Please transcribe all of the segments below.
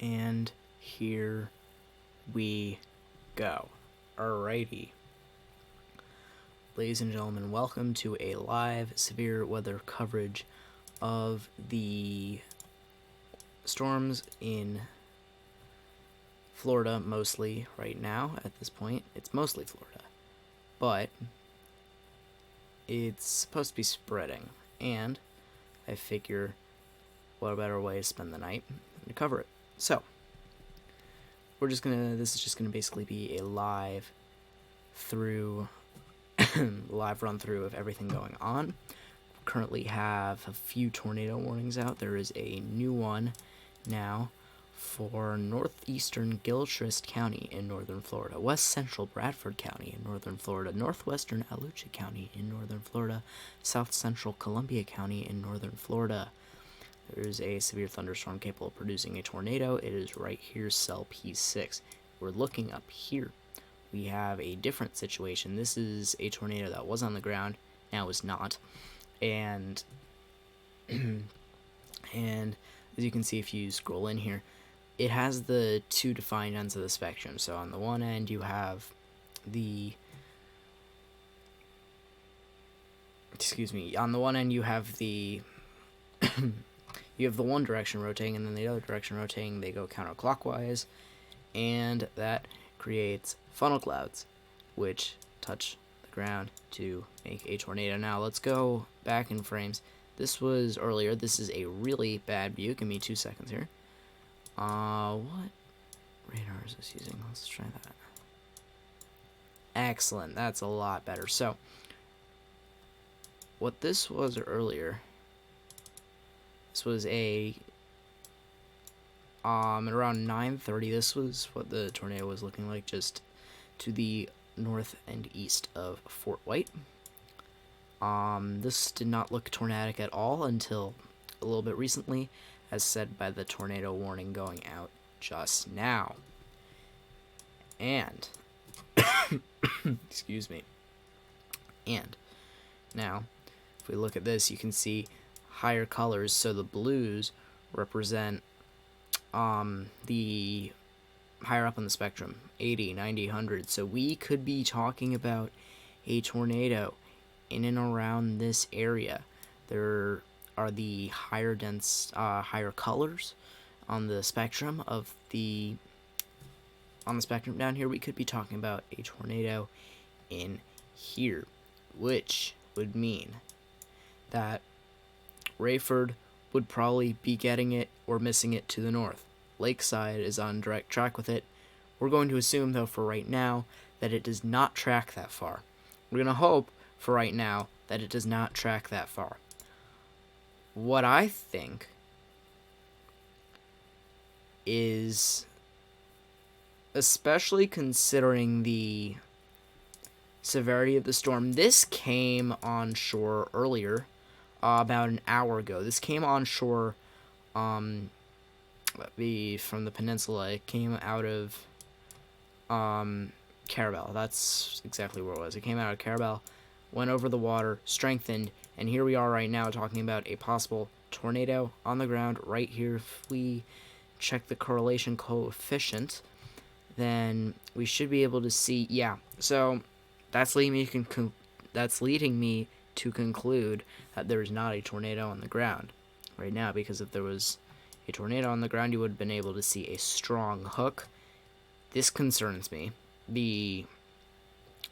And here we go. Alrighty. Ladies and gentlemen, welcome to a live severe weather coverage of the storms in Florida, mostly right now. At this point, it's mostly Florida, but it's supposed to be spreading, and I figure what a better way to spend the night than to cover it. So this is just gonna basically be a live run through of everything going on. Currently have a few tornado warnings out. There is a new one now for northeastern Gilchrist County in northern Florida, west central Bradford County in northern Florida, northwestern Alachua County in northern Florida, south central Columbia County in northern Florida. There is a severe thunderstorm capable of producing a tornado. It is right here, cell P6. We're looking up here. We have a different situation. This is a tornado that was on the ground, now is not. And and as you can see, if you scroll in here, it has the two defined ends of the spectrum. So on the one end you have the on the one end you have the you have the one direction rotating, and then the other direction rotating. They go counterclockwise, and that creates funnel clouds, which touch the ground to make a tornado. Now let's go back in frames. This was earlier. This is a really bad view. Give me 2 seconds here. What radar is this using? Let's try that. Excellent. That's a lot better. So what this was earlier, this was at around 9:30. This was what the tornado was looking like, just to the north and east of Fort White. This did not look tornadic at all until a little bit recently, as said by the tornado warning going out just now. And excuse me. And now, if we look at this, you can see higher colors. So the blues represent the higher up on the spectrum, 80, 90, 100. So we could be talking about a tornado in and around this area. There are the higher colors on the spectrum down here. We could be talking about a tornado in here, which would mean that Rayford would probably be getting it or missing it to the north. Lakeside is on direct track with it. We're going to assume, though, for right now, that it does not track that far. We're going to hope, for right now, that it does not track that far. What I think is, especially considering the severity of the storm, this came on shore earlier, about an hour ago. This came on shore from the peninsula. It came out of Carabel. That's exactly where it was. It came out of Carabel, went over the water, strengthened, and here we are right now talking about a possible tornado on the ground right here. If we check the correlation coefficient, then we should be able to see, yeah. So that's leading me to conclude that there is not a tornado on the ground right now, because if there was a tornado on the ground, you would have been able to see a strong hook. This concerns me. The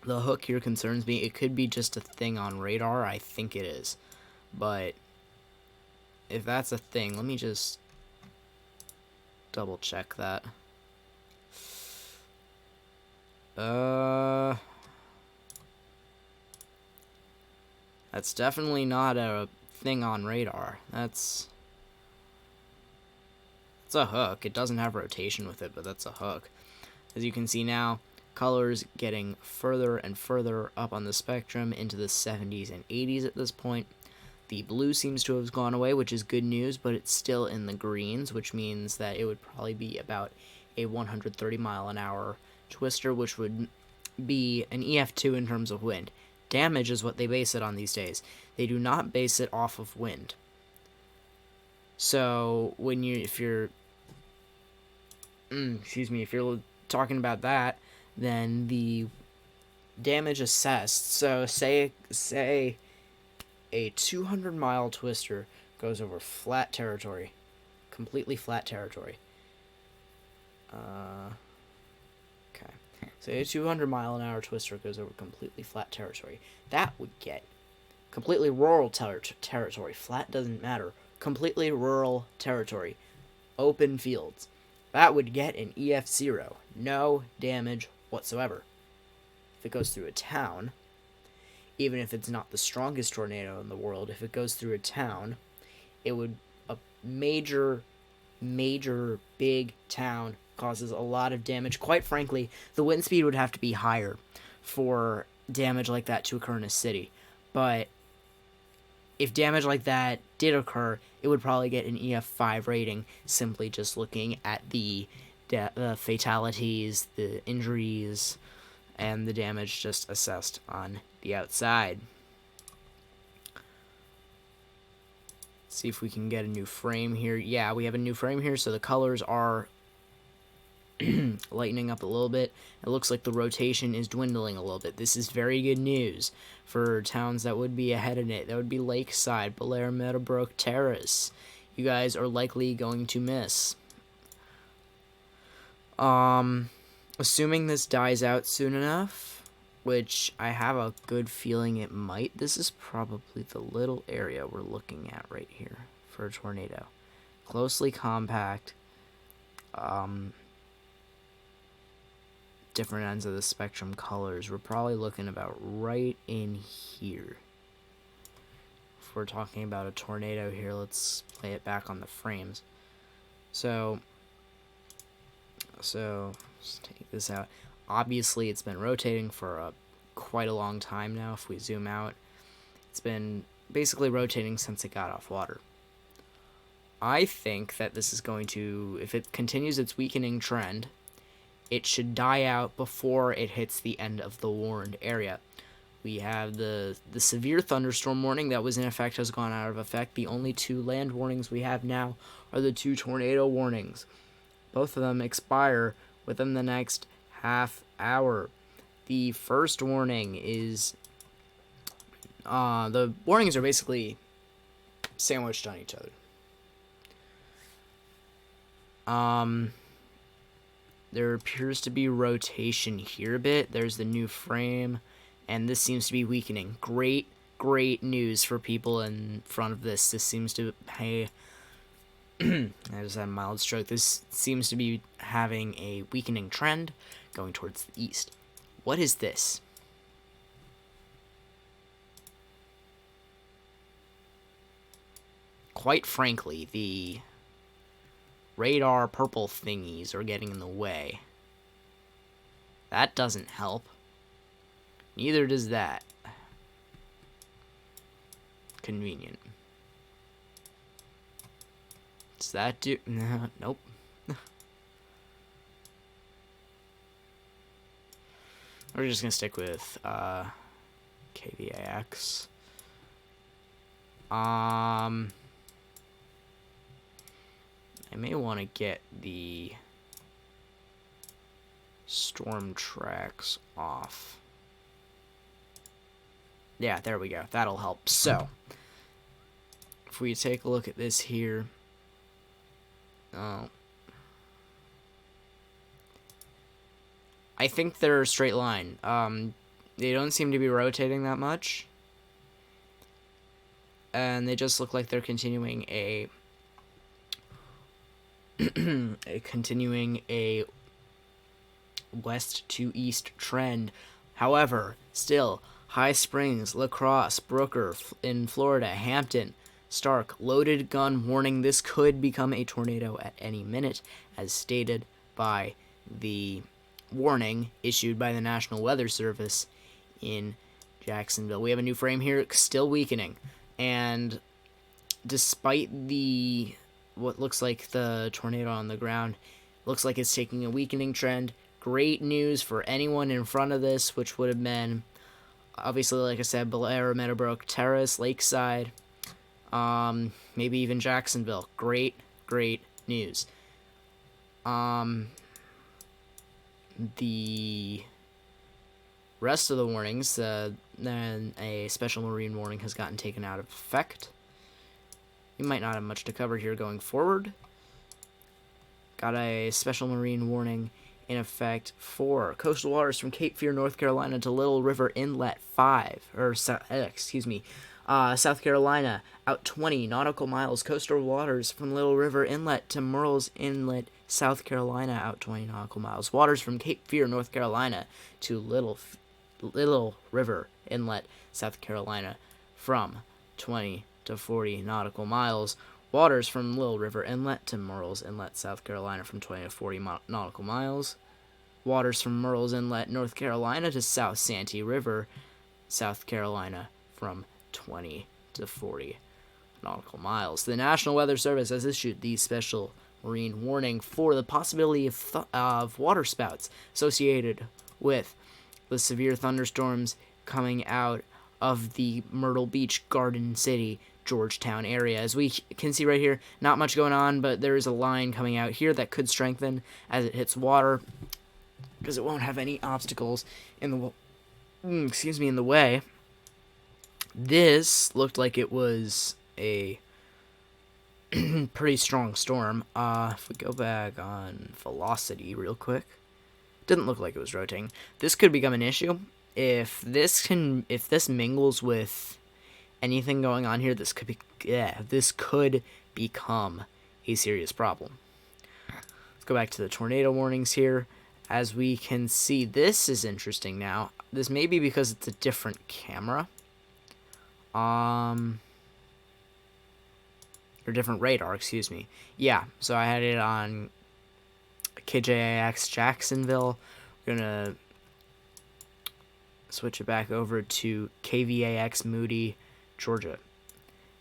hook here concerns me. It could be just a thing on radar. I think it is. But if that's a thing, let me just double check that. That's definitely not a thing on radar. It's a hook. It doesn't have rotation with it, but that's a hook. As you can see now, colors getting further and further up on the spectrum into the 70s and 80s at this point. The blue seems to have gone away, which is good news, but it's still in the greens, which means that it would probably be about a 130 mile an hour twister, which would be an EF2 in terms of wind. Damage is what they base it on these days. They do not base it off of wind. So if you're excuse me, if you're talking about that, then the damage assessed. So say a 200-mile twister goes over flat territory, completely flat territory. Okay. So a 200-mile-an-hour twister goes over completely flat territory. That would get completely rural territory. Flat doesn't matter. Completely rural territory. Open fields. That would get an EF0. No damage whatsoever. If it goes through a town, even if it's not the strongest tornado in the world, if it goes through a town, it would, a major big town causes a lot of damage. Quite frankly, the wind speed would have to be higher for damage like that to occur in a city. But if damage like that did occur, it would probably get an EF5 rating, simply just looking at the fatalities, the injuries, and the damage just assessed on the outside. See if we can get a new frame here. Yeah, we have a new frame here, so the colors are lightening up a little bit. It looks like the rotation is dwindling a little bit. This is very good news for towns that would be ahead in it. That would be Lakeside, Belair, Meadowbrook, Terrace. You guys are likely going to miss. Assuming this dies out soon enough, which I have a good feeling it might. This is probably the little area we're looking at right here for a tornado. Closely compact. Different ends of the spectrum colors. We're probably looking about right in here. If we're talking about a tornado here, let's play it back on the frames. So let's take this out. Obviously, it's been rotating for quite a long time now. If we zoom out, it's been basically rotating since it got off water. I think that this is going to, if it continues its weakening trend, it should die out before it hits the end of the warned area. We have the severe thunderstorm warning that was in effect has gone out of effect. The only two land warnings we have now are the two tornado warnings. Both of them expire within the next half hour. The first warning is... the warnings are basically sandwiched on each other. There appears to be rotation here a bit. There's the new frame, and this seems to be weakening. Great news for people in front of this. This seems to... Hey, I just had a mild stroke. This seems to be having a weakening trend going towards the east. What is this? Quite frankly, the radar purple thingies are getting in the way. That doesn't help. Neither does that. Convenient. Does that do... Nope. We're just gonna stick with KVAX. I may want to get the storm tracks off. Yeah, there we go. That'll help. So, if we take a look at this here. Oh. I think they're a straight line. They don't seem to be rotating that much. And they just look like they're continuing a west to east trend. However, still, High Springs, La Crosse, Brooker in Florida, Hampton, Stark, loaded gun warning. This could become a tornado at any minute, as stated by the warning issued by the National Weather Service in Jacksonville. We have a new frame here, still weakening, and despite the what looks like the tornado on the ground, looks like it's taking a weakening trend. Great news for anyone in front of this, which would have been obviously, like I said, Belair, Meadowbrook, Terrace, Lakeside, maybe even Jacksonville. Great news. The rest of the warnings, then a special marine warning has gotten taken out of effect. We might not have much to cover here going forward. Got a special marine warning in effect for coastal waters from Cape Fear, North Carolina to Little River Inlet 5, or South Carolina, out 20 nautical miles. Coastal waters from Little River Inlet to Murrells Inlet, South Carolina, out 20 nautical miles. Waters from Cape Fear, North Carolina to Little River Inlet, South Carolina, from 20 to 40 nautical miles. Waters from Little River Inlet to Murrells Inlet, South Carolina, from 20 to 40 nautical miles. Waters from Murrells Inlet, North Carolina, to South Santee River, South Carolina, from 20 to 40 nautical miles. The National Weather Service has issued the special marine warning for the possibility of waterspouts associated with the severe thunderstorms coming out of the Myrtle Beach, Garden City, Georgetown area. As we can see right here, not much going on, but there is a line coming out here that could strengthen as it hits water, because it won't have any obstacles in the in the way. This looked like it was a pretty strong storm. If we go back on velocity real quick, didn't look like it was rotating. This could become an issue if this mingles with anything going on here. This could become a serious problem. Let's go back to the tornado warnings here. As we can see, this is interesting now. This may be because it's a different camera. Or different radar, excuse me. Yeah, so I had it on KJAX Jacksonville. We're gonna switch it back over to KVAX Moody, Georgia.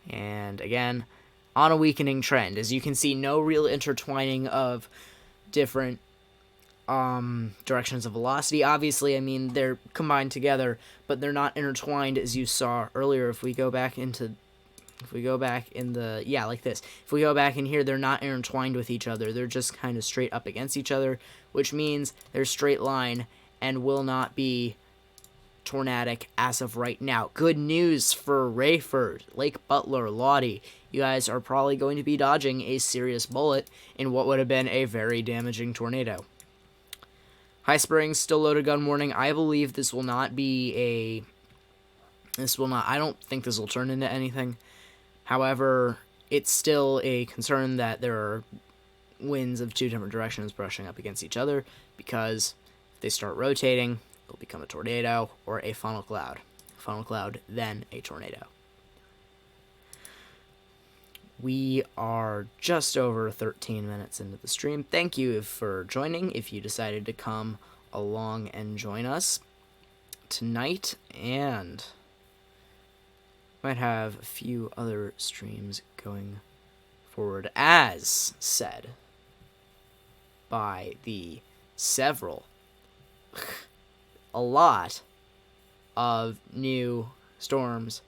And again, on a weakening trend. As you can see, no real intertwining of different directions of velocity. Obviously, I mean, they're combined together, but they're not intertwined as you saw earlier. If we go back in like this. If we go back in here, they're not intertwined with each other. They're just kind of straight up against each other, which means they're straight line and will not be tornadic as of right now. Good news for Rayford, Lake Butler, Lottie. You guys are probably going to be dodging a serious bullet in what would have been a very damaging tornado. High Springs, still loaded gun warning. I believe this will not be I don't think this will turn into anything. However, it's still a concern that there are winds of two different directions brushing up against each other, because if they start rotating, it'll become a tornado or a funnel cloud. Funnel cloud, then a tornado. We are just over 13 minutes into the stream. Thank you for joining, if you decided to come along and join us tonight, and might have a few other streams going forward, as said by the a lot of new storms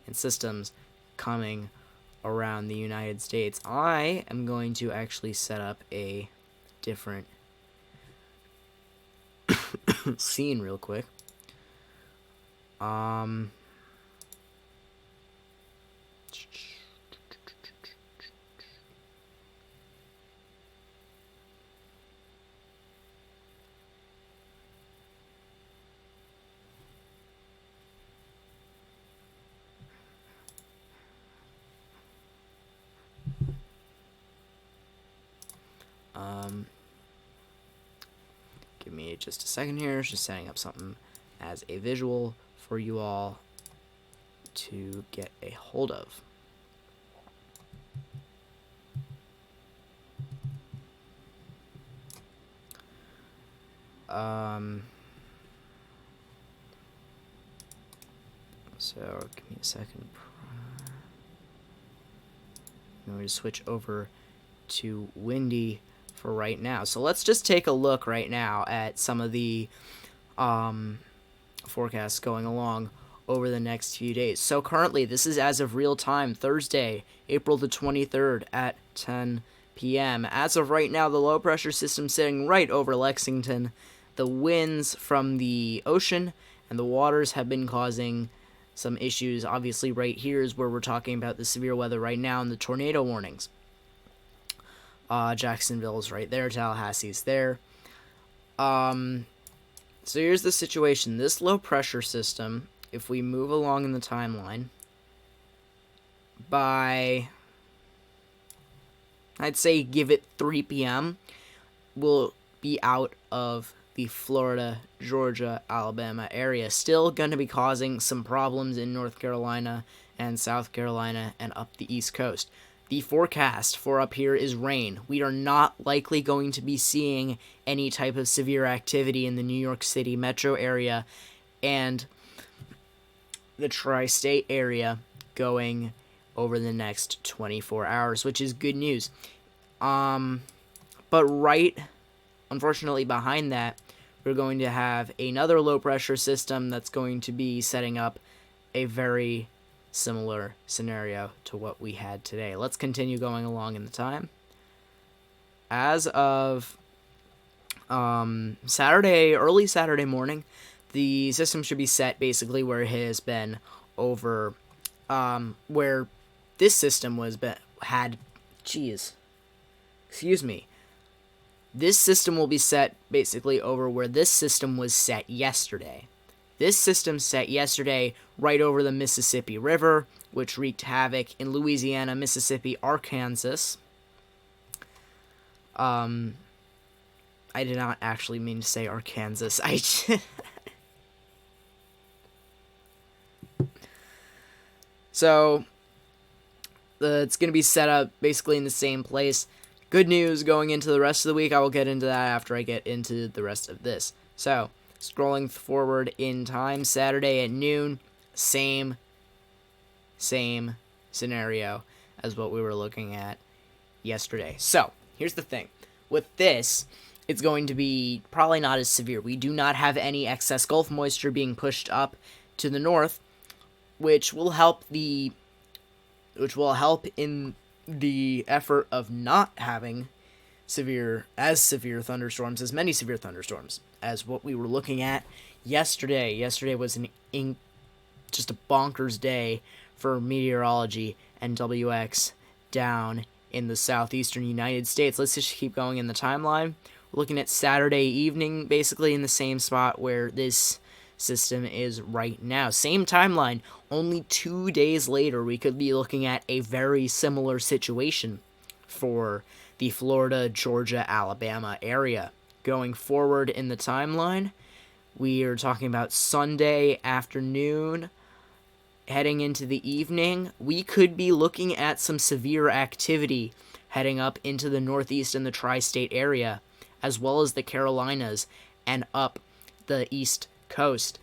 and systems coming around the United States. I am going to actually set up a different scene real quick. Give me just a second here. Just setting up something as a visual for you all to get a hold of. So give me a second. I'm going to switch over to windy for right now. So let's just take a look right now at some of the forecasts going along over the next few days. So currently, this is as of real time, Thursday, April the 23rd at 10 p.m. As of right now, the low pressure system sitting right over Lexington. The winds from the ocean and the waters have been causing some issues. Obviously, right here is where we're talking about the severe weather right now and the tornado warnings. Jacksonville's right there. Tallahassee's there. So here's the situation. This low pressure system, if we move along in the timeline, by, I'd say give it 3 p.m., will be out of the Florida, Georgia, Alabama area. Still going to be causing some problems in North Carolina and South Carolina and up the East Coast. The forecast for up here is rain. We are not likely going to be seeing any type of severe activity in the New York City metro area and the tri-state area going over the next 24 hours, which is good news. But right, unfortunately, behind that, we're going to have another low-pressure system that's going to be setting up a very similar scenario to what we had today. Let's continue going along in the time. As of Saturday, early Saturday morning, the system should be set basically where it has been over, where this system This system will be set basically over where this system was set yesterday. This system set yesterday right over the Mississippi River, which wreaked havoc in Louisiana, Mississippi, Arkansas. I did not actually mean to say Arkansas. So, it's going to be set up basically in the same place. Good news going into the rest of the week. I will get into that after I get into the rest of this. So, scrolling forward in time, Saturday at noon, same scenario as what we were looking at yesterday. So, here's the thing. With this, it's going to be probably not as severe. We do not have any excess Gulf moisture being pushed up to the north, which will help in the effort of not having severe thunderstorms, as many severe thunderstorms as what we were looking at yesterday. Yesterday was just a bonkers day for meteorology and WX down in the southeastern United States. Let's just keep going in the timeline. We're looking at Saturday evening, basically in the same spot where this system is right now. Same timeline, only 2 days later, we could be looking at a very similar situation for the Florida, Georgia, Alabama area. Going forward in the timeline, we are talking about Sunday afternoon, heading into the evening. We could be looking at some severe activity heading up into the Northeast and the tri-state area, as well as the Carolinas and up the East Coast.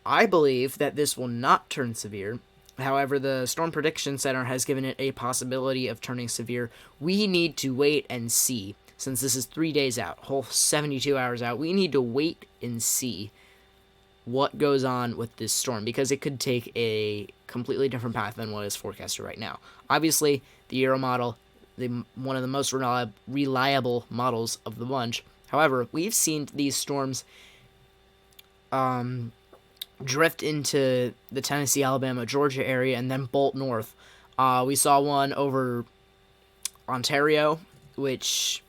I believe that this will not turn severe. However, the Storm Prediction Center has given it a possibility of turning severe. We need to wait and see. Since this is 3 days out, whole 72 hours out, we need to wait and see what goes on with this storm, because it could take a completely different path than what is forecasted right now. Obviously, the Euro model, one of the most reliable models of the bunch. However, we've seen these storms drift into the Tennessee, Alabama, Georgia area and then bolt north. We saw one over Ontario, which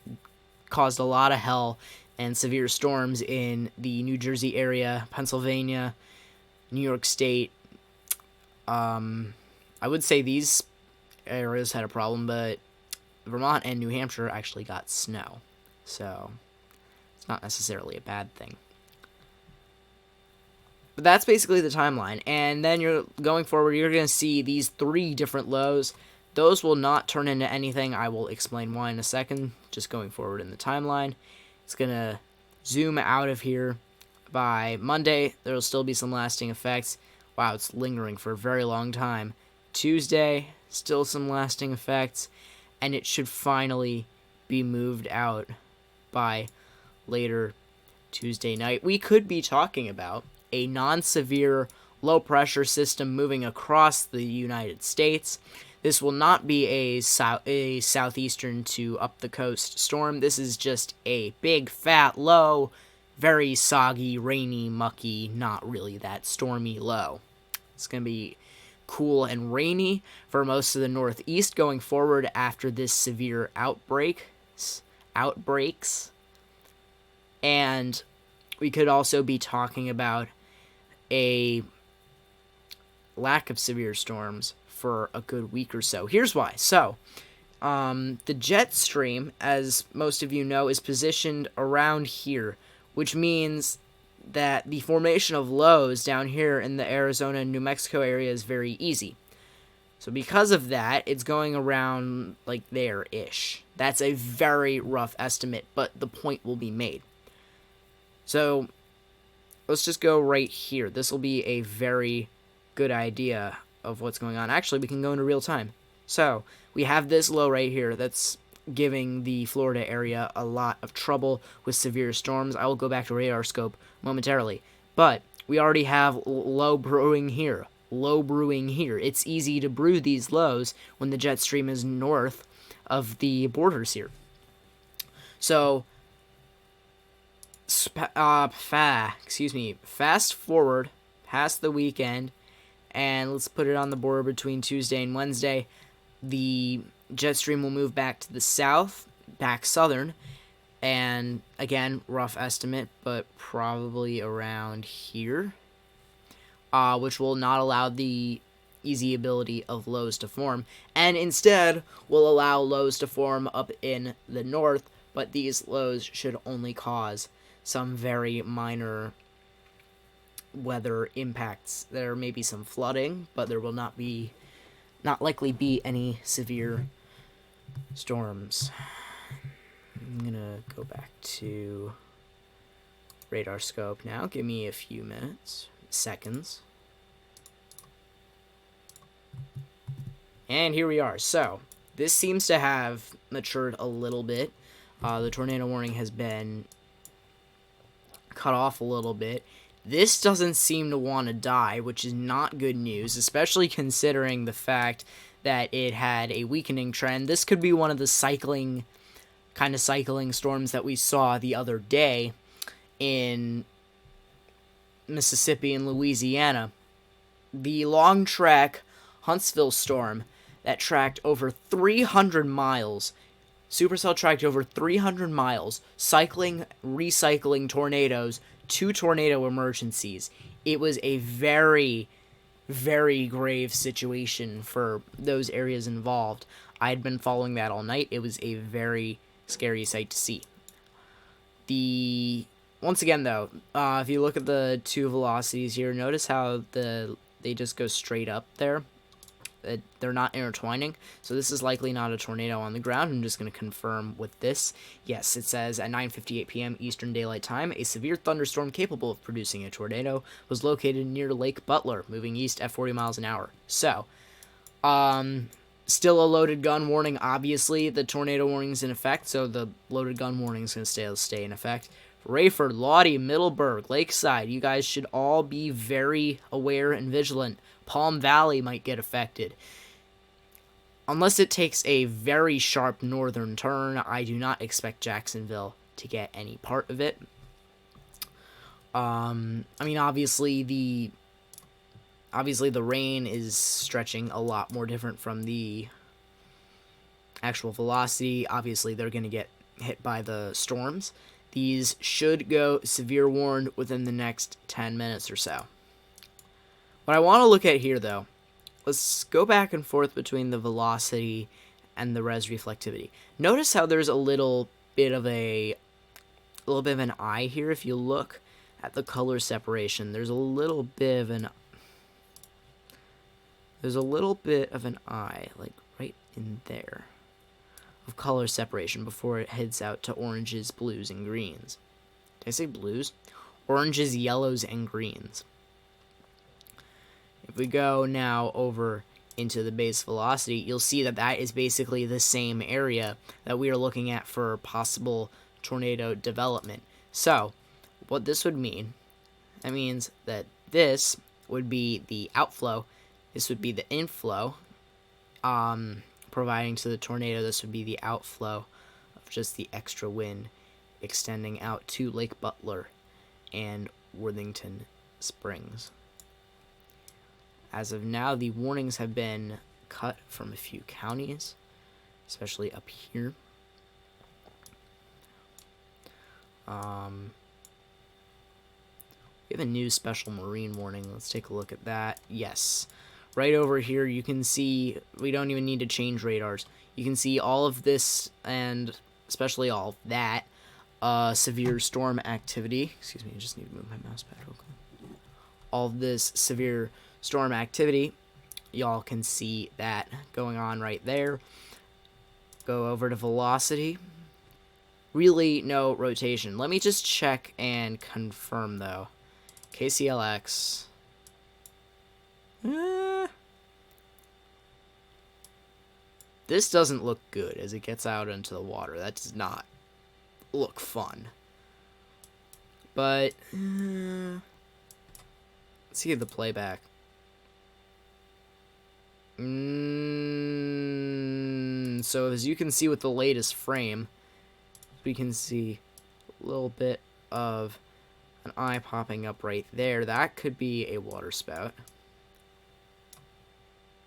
caused a lot of hell and severe storms in the New Jersey area, Pennsylvania, New York State. I would say these areas had a problem, but Vermont and New Hampshire actually got snow. So, it's not necessarily a bad thing. But that's basically the timeline. And then you're going forward, you're going to see these 3 different lows. Those will not turn into anything. I will explain why in a second. Just going forward in the timeline. It's going to zoom out of here. By Monday, there will still be some lasting effects. Wow, it's lingering for a very long time. Tuesday, still some lasting effects. And it should finally be moved out by later Tuesday night. We could be talking about a non-severe low-pressure system moving across the United States. This will not be a southeastern to up the coast storm. This is just a big, fat, low, very soggy, rainy, mucky, not really that stormy low. It's going to be cool and rainy for most of the northeast going forward after this severe outbreaks. And we could also be talking about a lack of severe storms for a good week or so. Here's why. So, the jet stream, as most of you know, is positioned around here, which means that the formation of lows down here in the Arizona and New Mexico area is very easy. So because of that, it's going around like there-ish. That's a very rough estimate, but the point will be made. So let's just go right here. This will be a very good idea of what's going on. Actually, we can go into real time. So we have this low right here that's giving the Florida area a lot of trouble with severe storms. I will go back to radar scope momentarily. But we already have low brewing here. Low brewing here. It's easy to brew these lows when the jet stream is north of the borders here. So, fast forward past the weekend, and let's put it on the border between Tuesday and Wednesday. The jet stream will move back to the south, back southern, and again, rough estimate, but probably around here, which will not allow the easy ability of lows to form, and instead will allow lows to form up in the north, but these lows should only cause some very minor weather impacts. There may be some flooding, but there will not likely be any severe storms. I'm gonna go back to radar scope now. Give me a few seconds. And here we are. So, this seems to have matured a little bit. The tornado warning has been cut off a little bit. This doesn't seem to want to die, which is not good news, especially considering the fact that it had a weakening trend. This could be one of the cycling storms that we saw the other day in Mississippi and Louisiana. The long track Huntsville storm that tracked over 300 miles. Supercell tracked over 300 miles, cycling, recycling tornadoes, 2 tornado emergencies. It was a very, very grave situation for those areas involved. I had been following that all night. It was a very scary sight to see. Once again, though, if you look at the 2 velocities here, notice how they just go straight up there. They're not intertwining, so this is likely not a tornado on the ground. I'm just going to confirm with this. Yes, it says at 9:58 p.m. Eastern Daylight Time, a severe thunderstorm capable of producing a tornado was located near Lake Butler, moving east at 40 miles an hour. So, still a loaded gun warning. Obviously, the tornado warning is in effect, so the loaded gun warning is going to stay in effect. Rayford, Lottie, Middleburg, Lakeside, you guys should all be very aware and vigilant. Palm Valley might get affected. Unless it takes a very sharp northern turn, I do not expect Jacksonville to get any part of it. I mean, obviously the rain is stretching a lot more different from the actual velocity. Obviously, they're going to get hit by the storms. These should go severe warned within the next 10 minutes or so. What I want to look at here, though, let's go back and forth between the velocity and the res reflectivity. Notice how there's a little bit of an eye here. If you look at the color separation, there's a little bit of an eye, like right in there, of color separation before it heads out to oranges, blues, and greens. Did I say blues? Oranges, yellows, and greens. If we go now over into the base velocity, you'll see that that is basically the same area that we are looking at for possible tornado development. So, what this would mean, that means that this would be the outflow, this would be the inflow, providing to the tornado. This would be the outflow of just the extra wind extending out to Lake Butler and Worthington Springs. As of now, the warnings have been cut from a few counties, especially up here. We have a new special marine warning. Let's take a look at that. Yes. Right over here, you can see, we don't even need to change radars. You can see all of this, and especially all of that, severe storm activity. Excuse me, I just need to move my mouse pad real quick. All of this severe storm activity, y'all can see that going on right there. Go over to velocity. Really no rotation. Let me just check and confirm, though. KCLX. This doesn't look good as it gets out into the water. That does not look fun. But, let's see the playback. So as you can see with the latest frame, we can see a little bit of an eye popping up right there. That could be a water spout.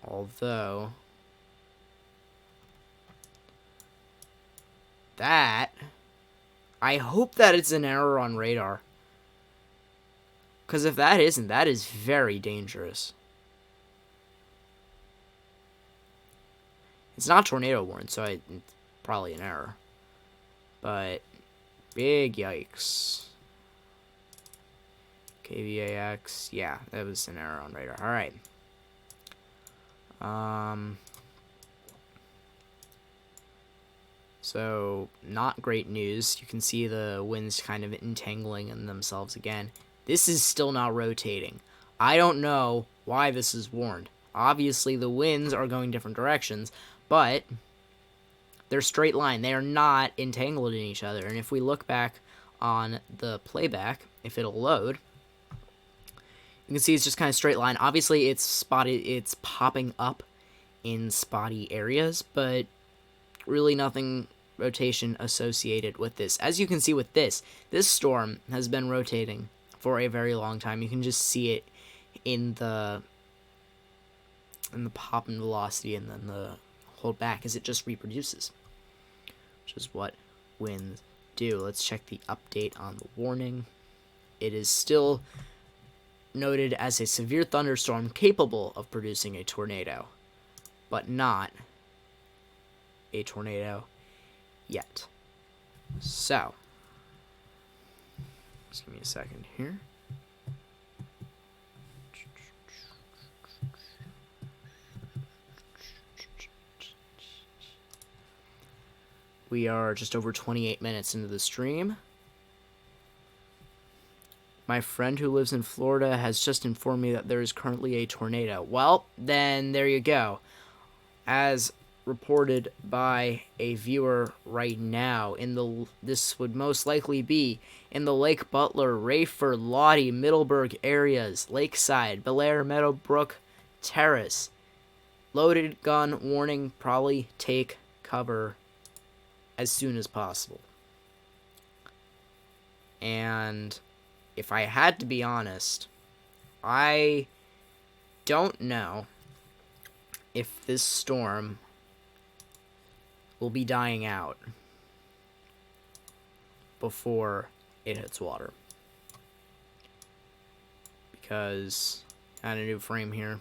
Although, that, I hope that it's an error on radar. Because if that isn't, that is very dangerous. It's not tornado warned, so it's probably an error. But, big yikes. KVAX, yeah, that was an error on radar. Alright. So, not great news. You can see the winds kind of entangling in themselves again. This is still not rotating. I don't know why this is warned. Obviously, the winds are going different directions, but they're straight line. They are not entangled in each other. And if we look back on the playback, if it'll load, you can see it's just kind of straight line. Obviously, it's spotted. It's popping up in spotty areas, but really nothing rotation associated with this. As you can see with this storm has been rotating for a very long time. You can just see it in the pop and velocity, and then the hold back as it just reproduces, which is what winds do. Let's check the update on the warning. It is still noted as a severe thunderstorm capable of producing a tornado, but not a tornado yet. So, just give me a second here. We are just over 28 minutes into the stream. My friend who lives in Florida has just informed me that there is currently a tornado. Well, then there you go. As reported by a viewer right now, this would most likely be in the Lake Butler, Rayford, Lottie, Middleburg areas, Lakeside, Belair, Meadowbrook, Terrace. Loaded gun warning, probably take cover as soon as possible. And if I had to be honest, I don't know if this storm will be dying out before it hits water. Because I had a new frame here.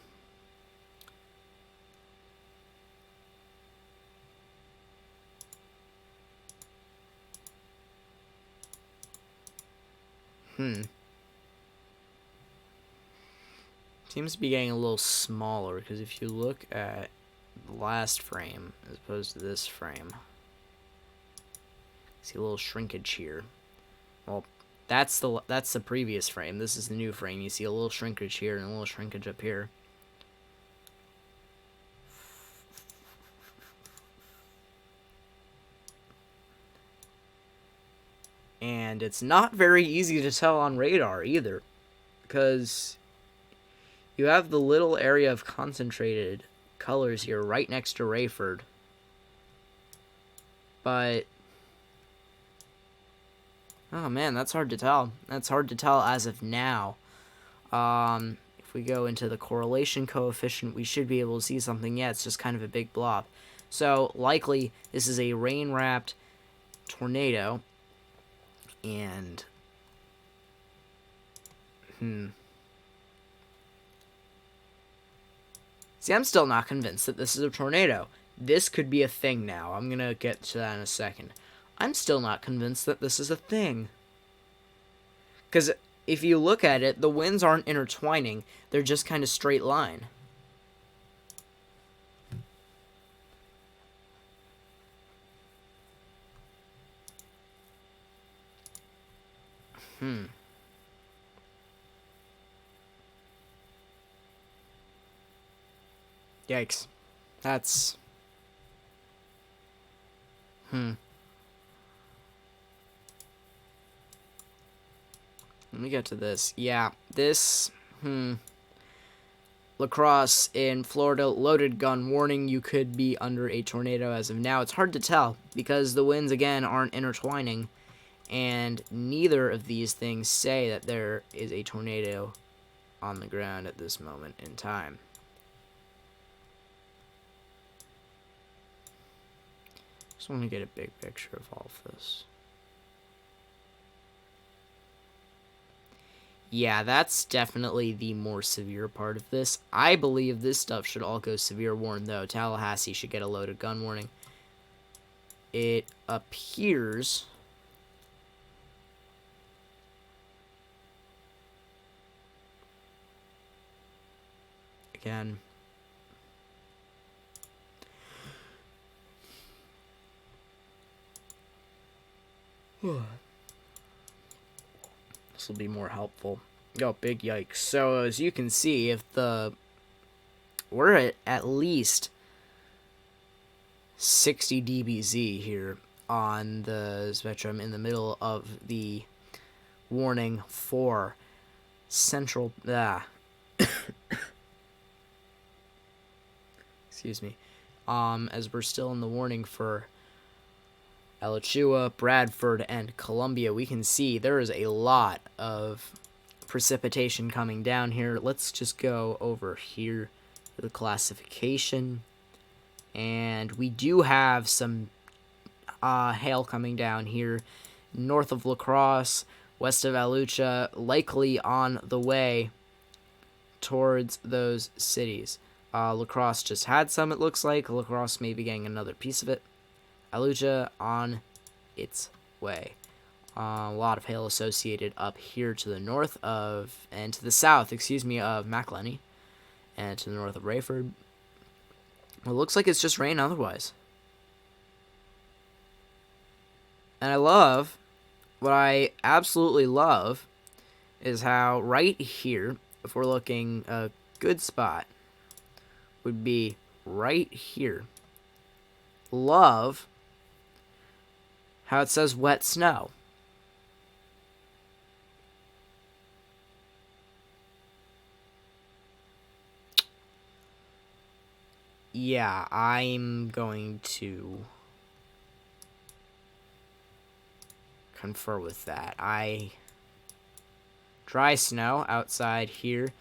Seems to be getting a little smaller, because if you look at the last frame as opposed to this frame, see a little shrinkage here. Well, that's the previous frame. This is the new frame. You see a little shrinkage here and a little shrinkage up here. And it's not very easy to tell on radar either, because you have the little area of concentrated colors here right next to Rayford. But oh man, that's hard to tell. That's hard to tell as of now. If we go into the correlation coefficient, we should be able to see something. Yeah, it's just kind of a big blob. So likely this is a rain-wrapped tornado. And see, I'm still not convinced that this is a tornado. This could be a thing now. I'm gonna get to that in a second. I'm still not convinced that this is a thing. Because if you look at it, the winds aren't intertwining. They're just kind of straight line. Yikes. That's... Let me get to this. Yeah, this... La Crosse in Florida, loaded gun warning. You could be under a tornado as of now. It's hard to tell because the winds, again, aren't intertwining. And neither of these things say that there is a tornado on the ground at this moment in time. Just want to get a big picture of all of this. Yeah, that's definitely the more severe part of this. I believe this stuff should all go severe warning, though. Tallahassee should get a loaded gun warning. It appears... Again... This will be more helpful. Oh, big yikes. So, as you can see, if we're at least 60 dBz here on the spectrum in the middle of the warning for central... Excuse me. As we're still in the warning for Alachua, Bradford, and Columbia, we can see there is a lot of precipitation coming down here. Let's just go over here to the classification. And we do have some hail coming down here north of La Crosse, west of Alachua, likely on the way towards those cities. La Crosse just had some, it looks like. La Crosse may be getting another piece of it. Alachua on its way. A lot of hail associated up here to the north of, and to the south, excuse me, of McElhenney, and to the north of Rayford. Well, it looks like it's just rain otherwise. And what I absolutely love, is how right here, if we're looking, a good spot would be right here. Love how it says wet snow. Yeah, I'm going to confer with that. Dry snow outside here,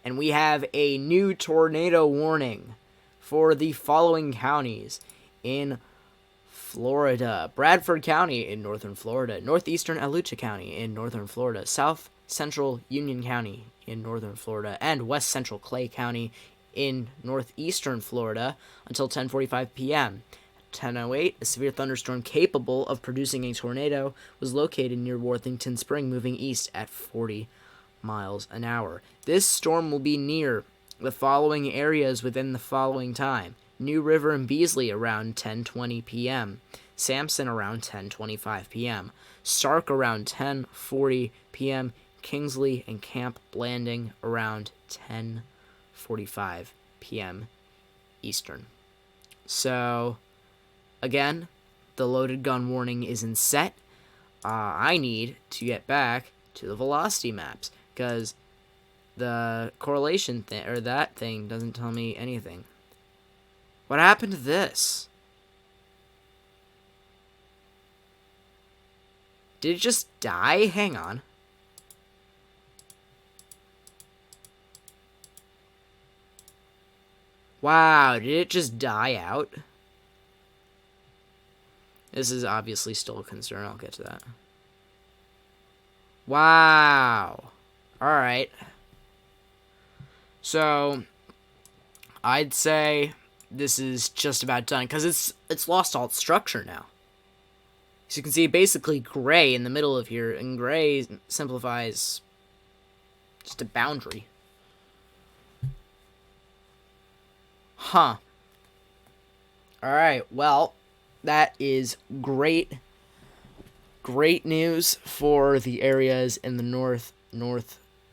and we have a new tornado warning for the following counties in Florida: Bradford County in northern Florida, northeastern Alachua County in northern Florida, south central Union County in northern Florida, and west central Clay County in northeastern Florida until 10:45 p.m. 10:08, a severe thunderstorm capable of producing a tornado was located near Worthington Spring, moving east at 40 miles an hour. This storm will be near the following areas within the following time: New River and Beasley around 10:20 p.m., Sampson around 10:25 p.m., Stark around 10:40 p.m., Kingsley and Camp Blanding around 10:45 p.m. Eastern. So, again, the loaded gun warning isn't set. I need to get back to the velocity maps, because the correlation thing, or that thing, doesn't tell me anything. What happened to this? Did it just die? Hang on. Wow, did it just die out? This is obviously still a concern. I'll get to that. Wow. Alright. So, I'd say this is just about done, because it's lost all its structure now. So you can see basically gray in the middle of here, and gray simplifies just a boundary. Huh. Alright, well, that is great news for the areas in the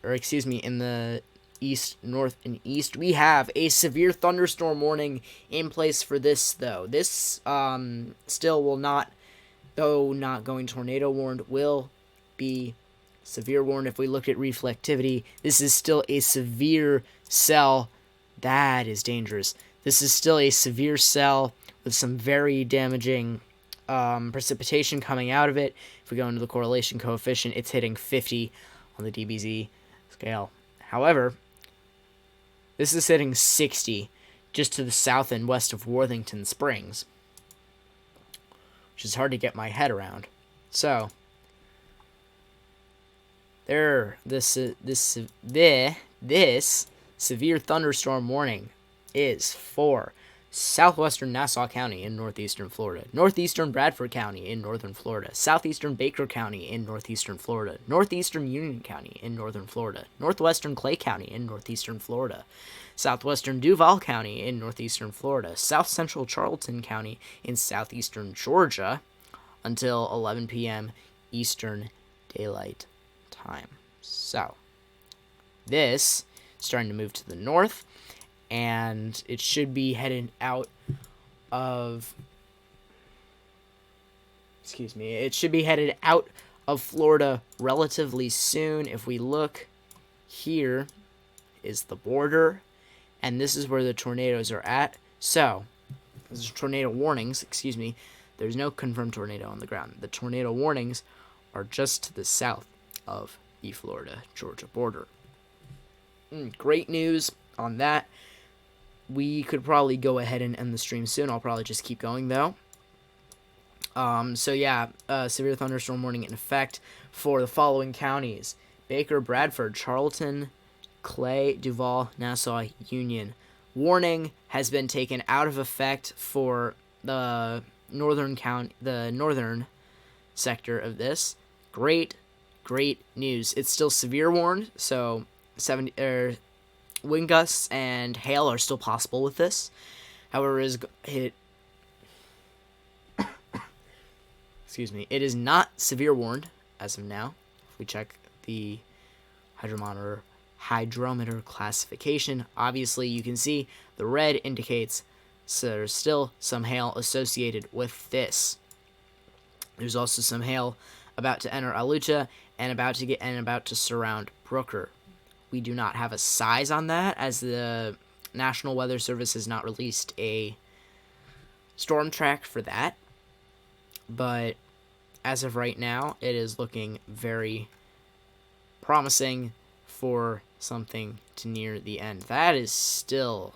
in the east, north, and east. We have a severe thunderstorm warning in place for this, though. This still will not, though not going tornado warned, will be severe warned. If we look at reflectivity, this is still a severe cell. That is dangerous. This is still a severe cell with some very damaging precipitation coming out of it. If we go into the correlation coefficient, it's hitting 50 on the DBZ scale. However, this is hitting 60 just to the south and west of Worthington Springs, which is hard to get my head around. So, this severe thunderstorm warning is for southwestern Nassau County in northeastern Florida, northeastern Bradford County in northern Florida, southeastern Baker County in northeastern Florida, northeastern Union County in northern Florida, northwestern Clay County in northeastern Florida, southwestern Duval County in northeastern Florida, south central Charlton County in southeastern Georgia until 11 p.m. Eastern Daylight Time. So, this is starting to move to the north, and it should be headed out of, it should be headed out of Florida relatively soon. If we look, here is the border, and this is where the tornadoes are at. So, there's tornado warnings, there's no confirmed tornado on the ground. The tornado warnings are just to the south of the Florida-Georgia border. Great news on that. We could probably go ahead and end the stream soon. I'll probably just keep going, though. So yeah, severe thunderstorm warning in effect for the following counties: Baker, Bradford, Charlton, Clay, Duval, Nassau, Union. Warning has been taken out of effect for the northern sector of this. Great news. It's still severe warned, so wind gusts and hail are still possible with this. However, it is not severe warned as of now. If we check the hydrometer classification, obviously you can see the red indicates there's still some hail associated with this. There's also some hail about to enter Allucha and about to surround Brooker. We do not have a size on that, as the National Weather Service has not released a storm track for that. But as of right now, it is looking very promising for something to near the end. That is still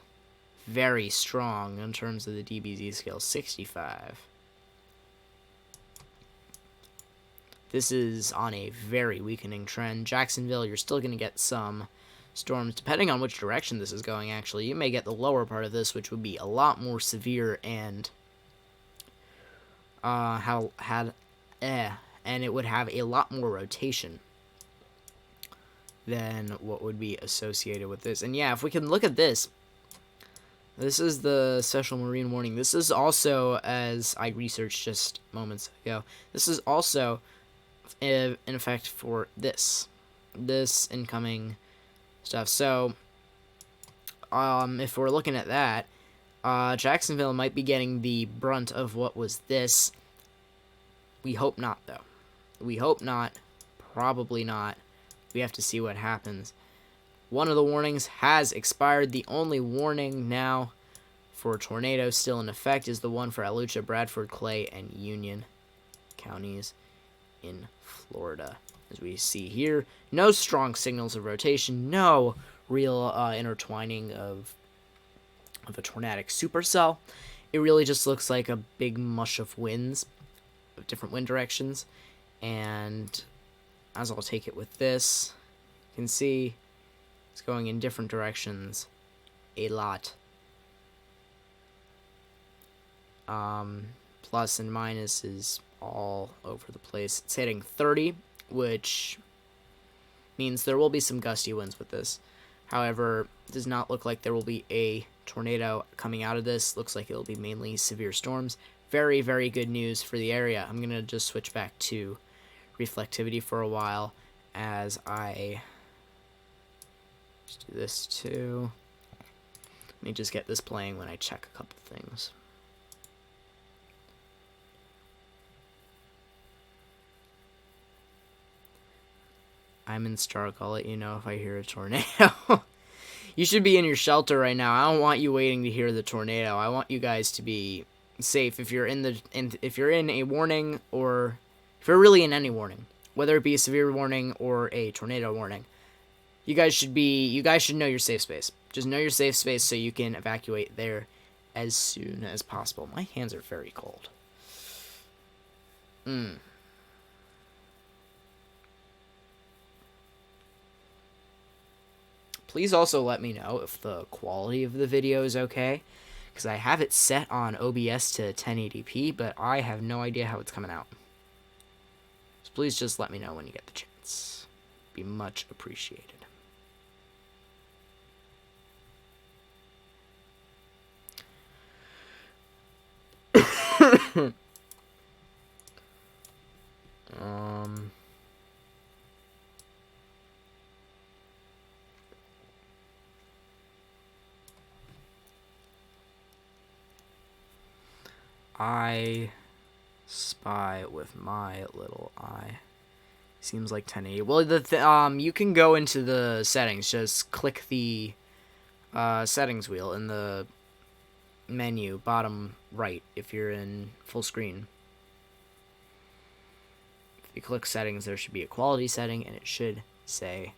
very strong in terms of the DBZ scale, 65. This is on a very weakening trend. Jacksonville, you're still going to get some storms, depending on which direction this is going, actually. You may get the lower part of this, which would be a lot more severe, and and it would have a lot more rotation than what would be associated with this. And yeah, if we can look at this, this is the special marine warning. This is also, as I researched just moments ago, this is also in effect for this incoming stuff. So if we're looking at that, Jacksonville might be getting the brunt of what was this. We hope not, though. We hope not. Probably not. We have to see what happens. One of the warnings has expired. The only warning now for tornado still in effect is the one for Allucha, Bradford, Clay, and Union counties in Florida. As we see here, no strong signals of rotation, no real intertwining of a tornadic supercell. It really just looks like a big mush of winds, of different wind directions. And as I'll take it with this, you can see it's going in different directions a lot. Plus and minus is all over the place. It's hitting 30, which means there will be some gusty winds with this. However, it does not look like there will be a tornado coming out of this. Looks like it will be mainly severe storms. Very, very good news for the area. I'm going to just switch back to reflectivity for a while as I just do this too. Let me just get this playing when I check a couple things. I'm in Stark. I'll let you know if I hear a tornado. You should be in your shelter right now. I don't want you waiting to hear the tornado. I want you guys to be safe. If you're if you're in a warning, or if you're really in any warning, whether it be a severe warning or a tornado warning, you guys should know your safe space. Just know your safe space so you can evacuate there as soon as possible. My hands are very cold. Please also let me know if the quality of the video is okay, because I have it set on OBS to 1080p, but I have no idea how it's coming out. So please just let me know when you get the chance. Be much appreciated. I spy with my little eye. Seems like 1080. Well, you can go into the settings. Just click the settings wheel in the menu, bottom right, if you're in full screen. If you click settings, there should be a quality setting, and it should say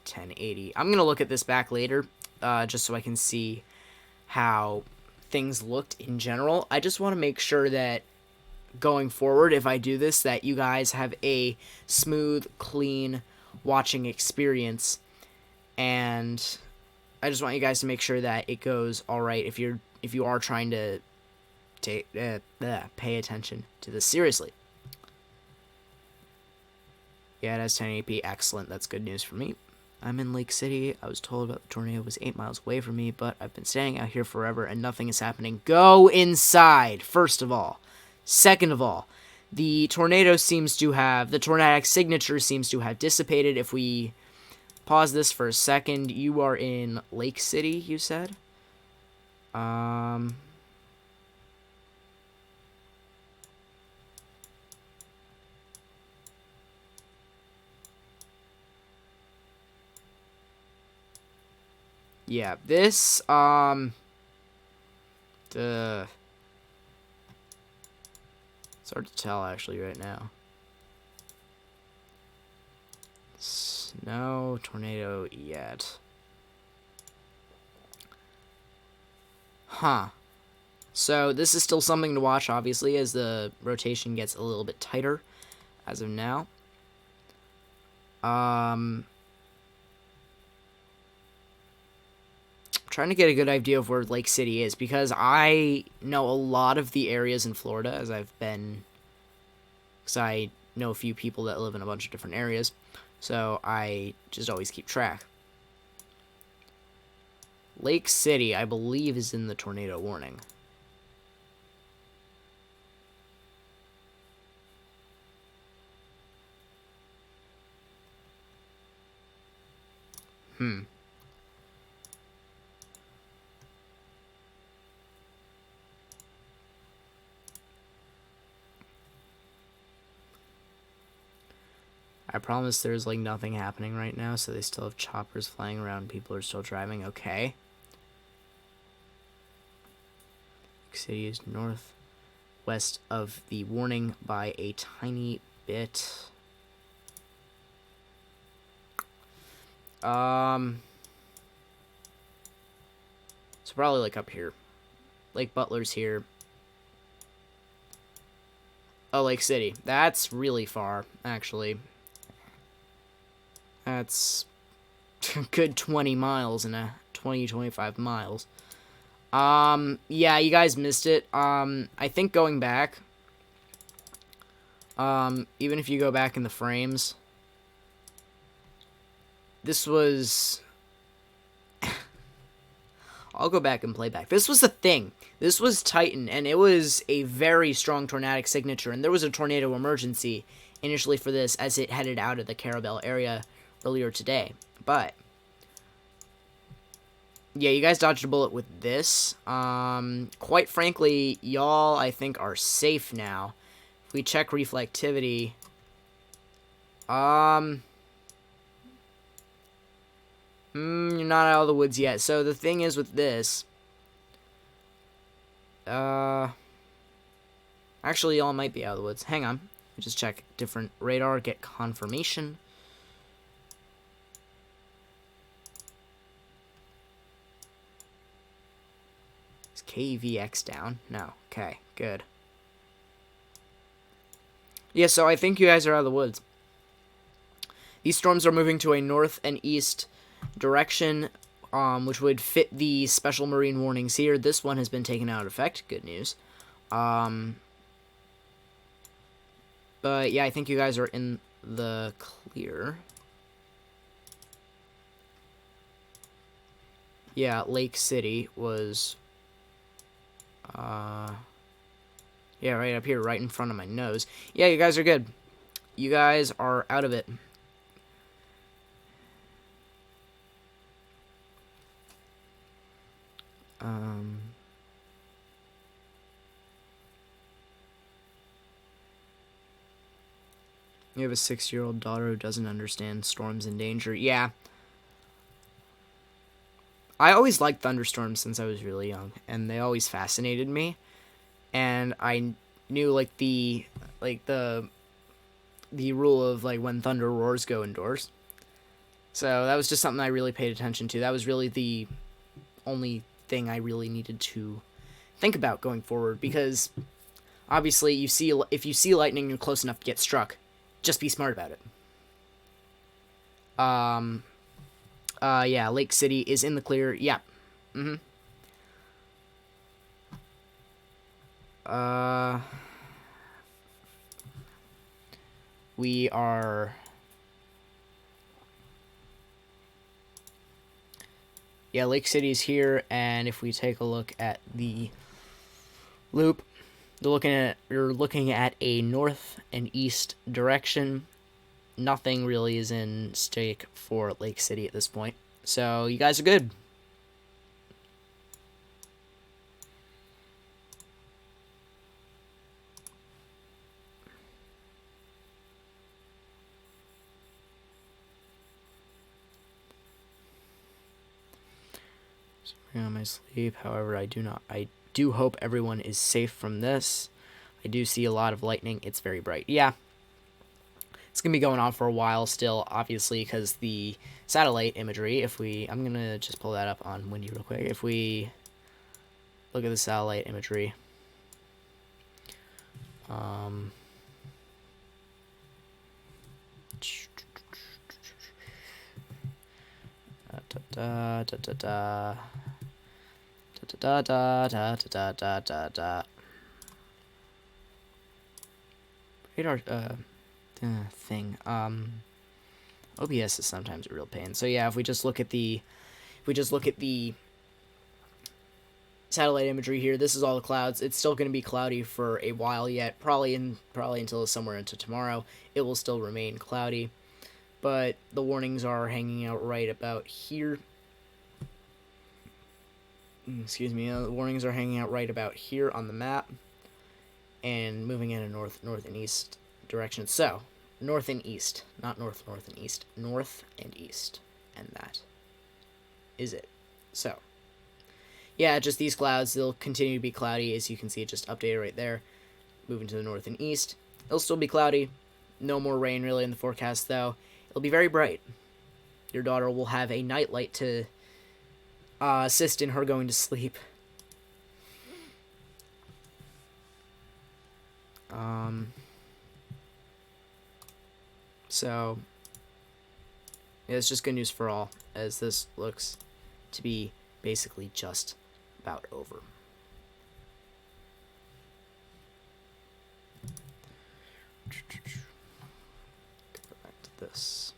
1080. I'm going to look at this back later, just so I can see how things looked in general. I just want to make sure that going forward, if I do this, that you guys have a smooth, clean watching experience, and I just want you guys to make sure that it goes all right if you are trying to pay attention to this seriously. Yeah, it has 1080p. Excellent. That's good news for me. I'm in Lake City. I was told about the tornado was 8 miles away from me, but I've been standing out here forever and nothing is happening. Go inside, first of all. Second of all, the tornadic signature seems to have dissipated. If we pause this for a second, you are in Lake City, you said? Yeah, this, it's hard to tell, actually, right now. No tornado yet. Huh. So, this is still something to watch, obviously, as the rotation gets a little bit tighter as of now. Trying to get a good idea of where Lake City is, because I know a lot of the areas in Florida, as because I know a few people that live in a bunch of different areas, so I just always keep track. Lake City, I believe, is in the tornado warning. I promise there's, like, nothing happening right now, so they still have choppers flying around. People are still driving. Okay. City is northwest of the warning by a tiny bit. So probably like up here. Lake Butler's here. Oh, Lake City. That's really far, actually. That's a good 20 miles and 25 miles. Yeah, you guys missed it. I think going back, even if you go back in the frames, this was... I'll go back and play back. This was the thing. This was Titan, and it was a very strong tornadic signature, and there was a tornado emergency initially for this as it headed out of the Carabel area earlier today. But yeah, you guys dodged a bullet with this. Quite frankly, y'all, I think, are safe now. If we check reflectivity, you're not out of the woods yet. So the thing is with this, actually, y'all might be out of the woods. Hang on. Let me just check different radar, get confirmation. Is KVX down? No. Okay, good. Yeah, so I think you guys are out of the woods. These storms are moving to a north and east direction, which would fit the special marine warnings here. This one has been taken out of effect. Good news. But yeah, I think you guys are in the clear. Yeah, Lake City was... yeah, right up here, right in front of my nose. Yeah, you guys are good. You guys are out of it. You have a 6-year-old daughter who doesn't understand storms and danger. Yeah. I always liked thunderstorms since I was really young, and they always fascinated me. And I knew like the rule of like when thunder roars, go indoors. So that was just something I really paid attention to. That was really the only thing I really needed to think about going forward, because obviously if you see lightning, you're close enough to get struck. Just be smart about it. Yeah, Lake City is in the clear. Yeah. We are... Yeah, Lake City is here, and if we take a look at the loop, you're looking at a north and east direction. Nothing really is in stake for Lake City at this point. So you guys are good. On my sleep, however, I do hope everyone is safe from this. I do see a lot of lightning. It's very bright. Yeah. It's going to be going on for a while still, obviously, because the satellite imagery, I'm going to just pull that up on Windy real quick. If we look at the satellite imagery, radar thing. OBS is sometimes a real pain. So yeah, if we just look at the satellite imagery here, this is all the clouds. It's still going to be cloudy for a while yet, probably until somewhere into tomorrow. It will still remain cloudy, but the warnings are hanging out right about here. Excuse me. The warnings are hanging out right about here on the map, and moving in a north and east direction. So north and east, not north and east, north and east, and that is it. So Yeah, just these clouds, they'll continue to be cloudy. As you can see, it just updated right there. Moving to the north and east. It'll still be cloudy. No more rain really in the forecast, though. It'll be very bright. Your daughter will have a nightlight to assist in her going to sleep. So, yeah, it's just good news for all, as this looks to be basically just about over. Go back to this.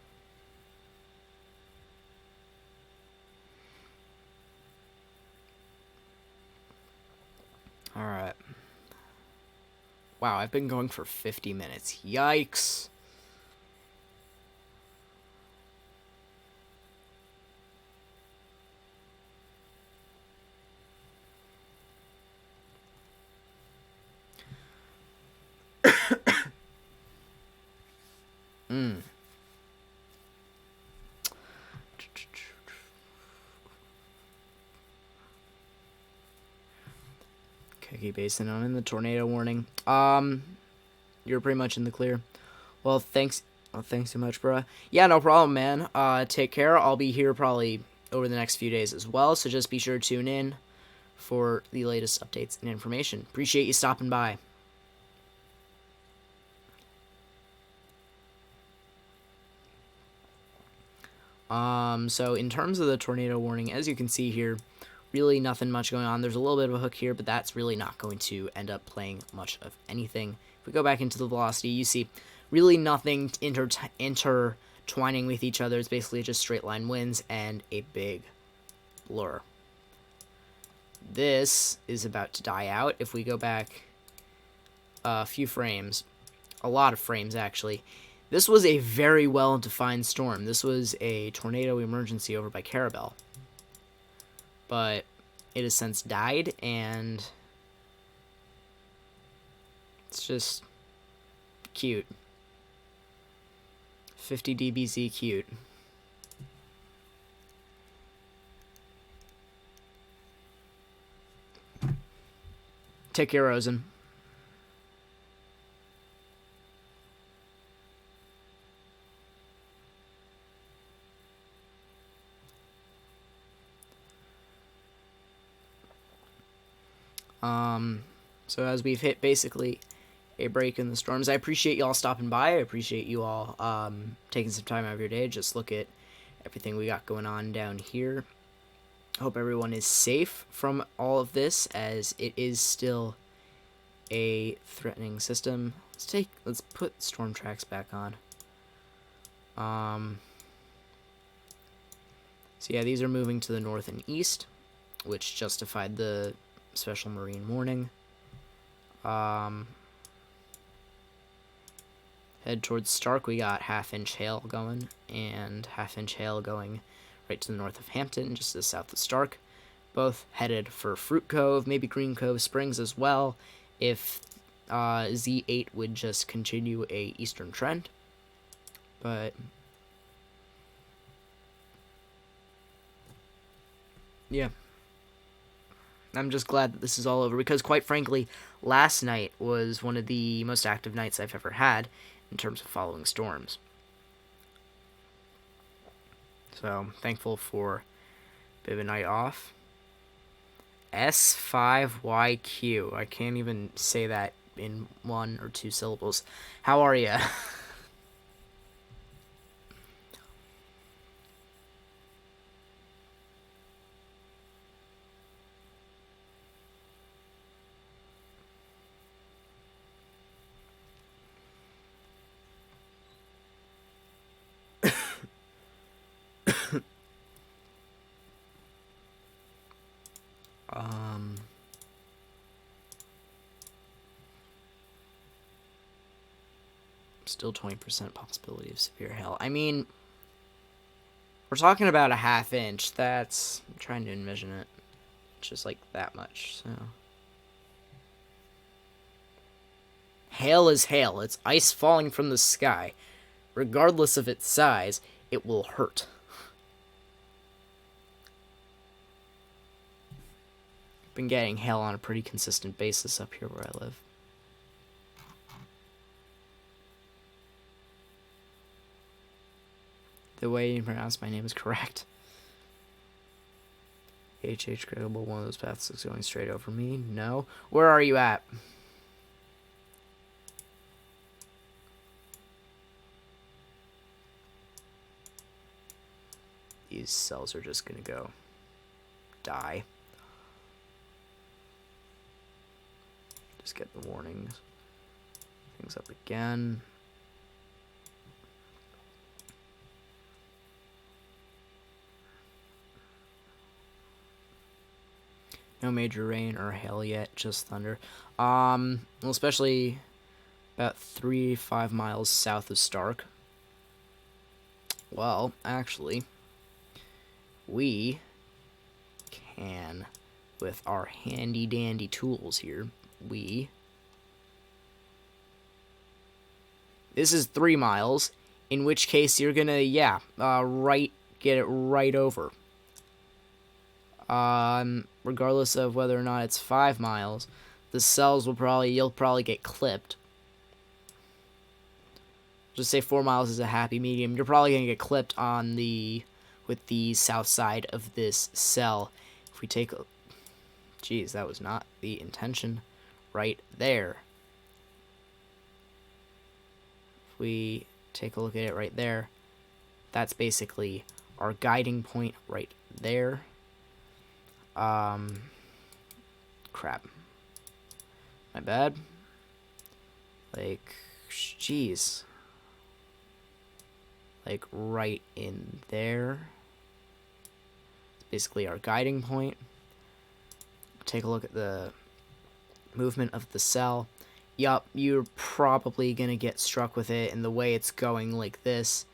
Alright. Wow, I've been going for 50 minutes. Yikes. Keiki Basin on in the tornado warning. You're pretty much in the clear. Well, thanks. Well, thanks so much, bruh. Yeah, no problem, man. Take care. I'll be here probably over the next few days as well, so just be sure to tune in for the latest updates and information. Appreciate you stopping by. So in terms of the tornado warning, as you can see here, really nothing much going on. There's a little bit of a hook here, but that's really not going to end up playing much of anything. If we go back into the velocity, you see really nothing intertwining with each other. It's basically just straight line winds and a big blur. This is about to die out. If we go back a few frames, a lot of frames actually, this was a very well-defined storm. This was a tornado emergency over by Carabel. But it has since died, and it's just cute. 50 dBz cute. Take care, Rosen. So as we've hit basically a break in the storms, I appreciate you all stopping by. I appreciate you all taking some time out of your day. Just look at everything we got going on down here. Hope everyone is safe from all of this, as it is still a threatening system. Let's put storm tracks back on. So yeah, these are moving to the north and east, which justified the special marine warning. Head towards Stark, we got half-inch hail going, and half-inch hail going right to the north of Hampton, just to the south of Stark. Both headed for Fruit Cove, maybe Green Cove Springs as well, if Z8 would just continue a eastern trend. But yeah, I'm just glad that this is all over, because quite frankly, last night was one of the most active nights I've ever had in terms of following storms. So, thankful for a bit of a night off. S5YQ. I can't even say that in 1 or 2 syllables. How are ya? Still 20% possibility of severe hail. I mean, we're talking about a half-inch. That's... I'm trying to envision it. It's just like that much, so... Hail is hail. It's ice falling from the sky. Regardless of its size, it will hurt. Been getting hail on a pretty consistent basis up here where I live. The way you pronounce my name is correct. HH credible, one of those paths is going straight over me. No. Where are you at? These cells are just gonna go die. Just get the warnings. Things up again. No major rain or hail yet, just thunder. Well, especially about 3-5 miles south of Stark. Well, actually, we can, with our handy dandy tools here, this is 3 miles, in which case you're gonna, get it right over. Regardless of whether or not it's 5 miles, the cells you'll probably get clipped. Just say 4 miles is a happy medium. You're probably gonna get clipped with the south side of this cell. If we take a, geez, that was not the intention, right there. If we take a look at it right there, that's basically our guiding point right there. Crap. My bad. Like, jeez. Like, right in there. It's basically our guiding point. Take a look at the movement of the cell. Yup, you're probably going to get struck with it, and the way it's going like this,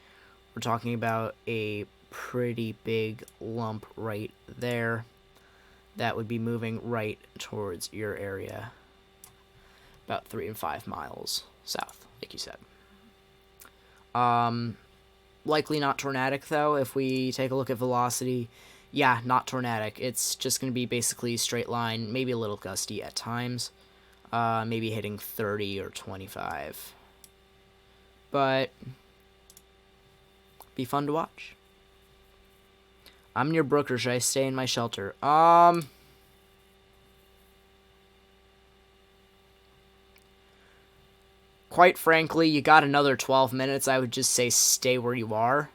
we're talking about a pretty big lump right there. That would be moving right towards your area. About 3 and 5 miles south, like you said. Likely not tornadic, though. If we take a look at velocity, yeah, not tornadic. It's just going to be basically straight line, maybe a little gusty at times. Maybe hitting 30 or 25. But be fun to watch. I'm near Brook, or should I stay in my shelter? Quite frankly, you got another 12 minutes. I would just say stay where you are.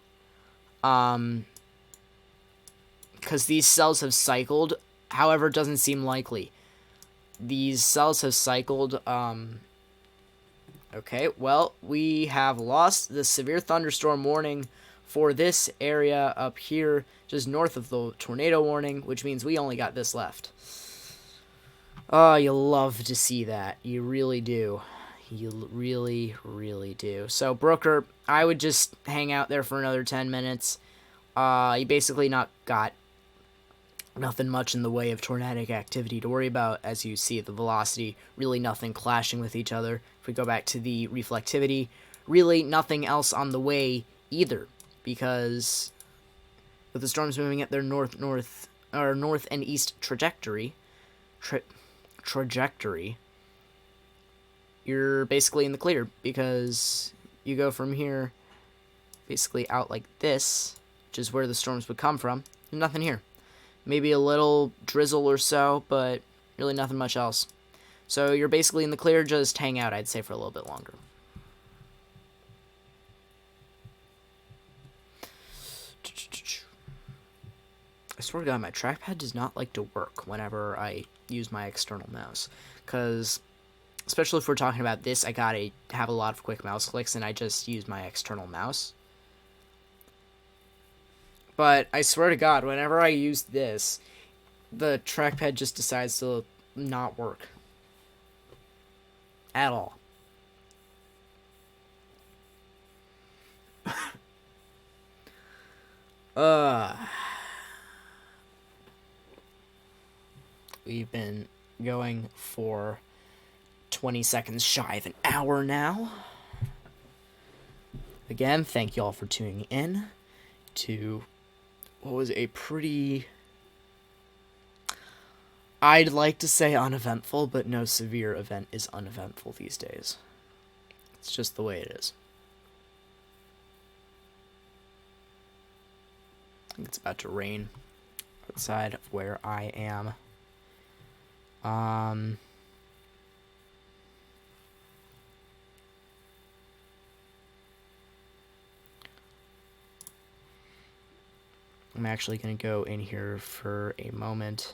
Because these cells have cycled. However, it doesn't seem likely. These cells have cycled. Okay, well, we have lost the severe thunderstorm warning for this area up here, just north of the tornado warning, which means we only got this left. Oh, you love to see that. You really do. You really, really do. So, Brooker, I would just hang out there for another 10 minutes. You basically not got nothing much in the way of tornadic activity to worry about. As you see, the velocity, really nothing clashing with each other. If we go back to the reflectivity, really nothing else on the way either, because with the storms moving at their north and east trajectory, you're basically in the clear, because you go from here basically out like this, which is where the storms would come from. There's nothing here. Maybe a little drizzle or so, but really nothing much else. So you're basically in the clear. Just hang out, I'd say, for a little bit longer. I swear to God, my trackpad does not like to work whenever I use my external mouse, because especially if we're talking about this, I gotta have a lot of quick mouse clicks, and I just use my external mouse. But I swear to God, whenever I use this, the trackpad just decides to not work. At all. We've been going for 20 seconds shy of an hour now. Again, thank you all for tuning in to what was a pretty I'd like to say uneventful, but no severe event is uneventful these days. It's just the way it is. I think it's about to rain outside of where I am. I'm actually going to go in here for a moment.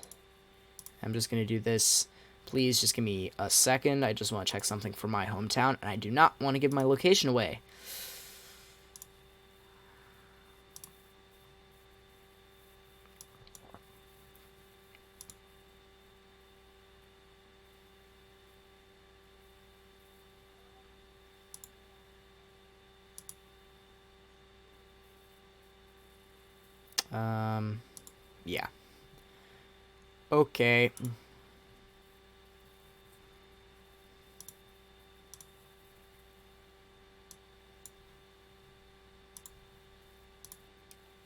I'm just going to do this. Please just give me a second. I just want to check something for my hometown, and I do not want to give my location away. Yeah. Okay.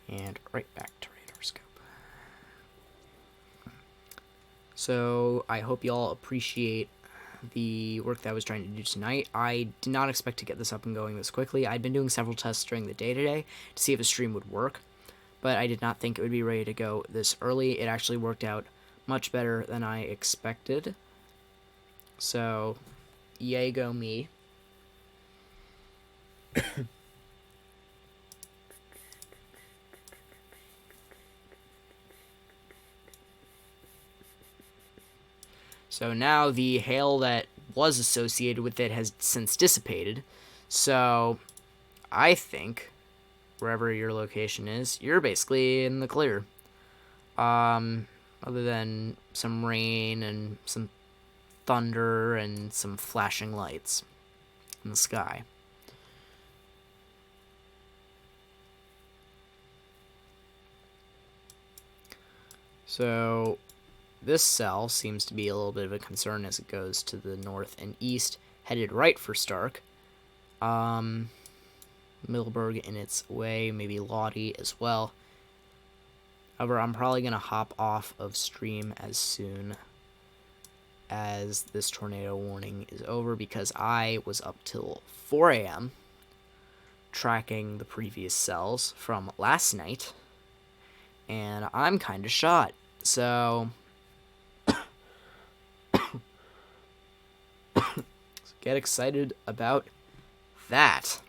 And right back to radar scope. So I hope y'all appreciate the work that I was trying to do tonight. I did not expect to get this up and going this quickly. I'd been doing several tests during the day today to see if a stream would work, but I did not think it would be ready to go this early. It actually worked out much better than I expected. So, yay go me. So now the hail that was associated with it has since dissipated. So I think wherever your location is, you're basically in the clear. Other than some rain and some thunder and some flashing lights in the sky. So this cell seems to be a little bit of a concern as it goes to the north and east, headed right for Stark. Middleburg in its way, maybe Lottie as well. However, I'm probably going to hop off of stream as soon as this tornado warning is over, because I was up till 4 a.m. tracking the previous cells from last night, and I'm kind of shot. So get excited about that.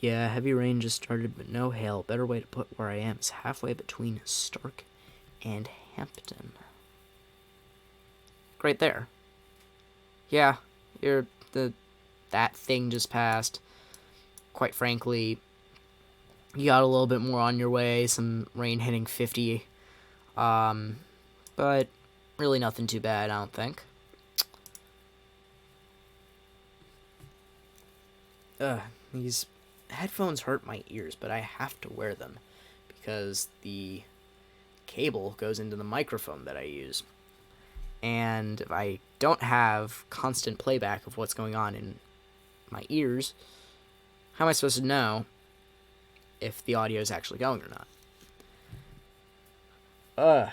Yeah, heavy rain just started, but no hail. Better way to put where I am is halfway between Stark and Hampton. Right there. Yeah, that thing just passed. Quite frankly, you got a little bit more on your way, some rain hitting 50. But really nothing too bad, I don't think. These headphones hurt my ears, but I have to wear them because the cable goes into the microphone that I use. And if I don't have constant playback of what's going on in my ears, how am I supposed to know if the audio is actually going or not? Ow.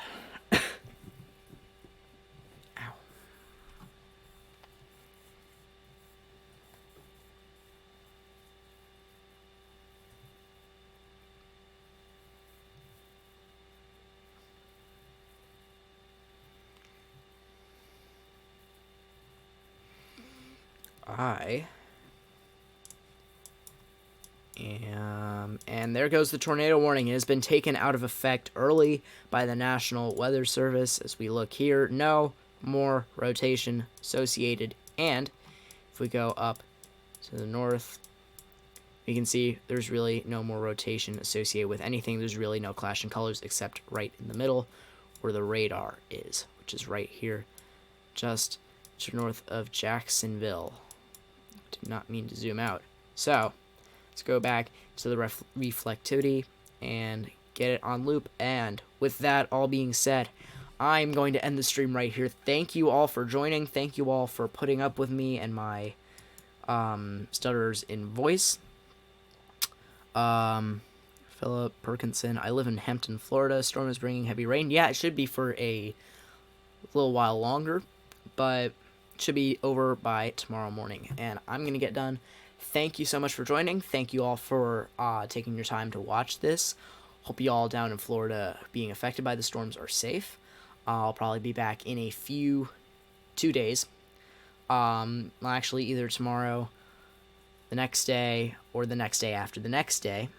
And there goes the tornado warning. It has been taken out of effect early by the National Weather Service. As we look here, no more rotation associated. And if we go up to the north, you can see there's really no more rotation associated with anything. There's really no clash in colors except right in the middle where the radar is, which is right here, just to north of Jacksonville. I did not mean to zoom out. So let's go back to the reflectivity and get it on loop. And with that all being said, I'm going to end the stream right here. Thank you all for joining. Thank you all for putting up with me and my Stutters in voice. Philip Perkinson. I live in Hampton, Florida. Storm is bringing heavy rain. Yeah, it should be for a little while longer, but it should be over by tomorrow morning. And I'm going to get done. Thank you so much for joining. Thank you all for taking your time to watch this. Hope you all down in Florida being affected by the storms are safe. I'll probably be back in 2 days. Actually, either tomorrow, the next day, or the next day after the next day.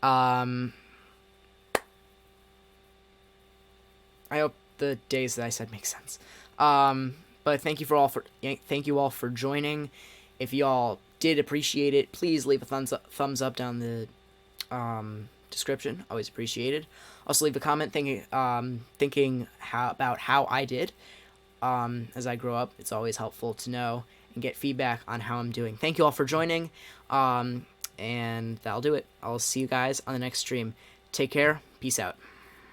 I hope the days that I said make sense. But thank you all for joining. If y'all did appreciate it, please leave a thumbs up down the description. Always appreciated. Also leave a comment thinking about how I did as I grow up. It's always helpful to know and get feedback on how I'm doing. Thank you all for joining. And that'll do it. I'll see you guys on the next stream. Take care. Peace out.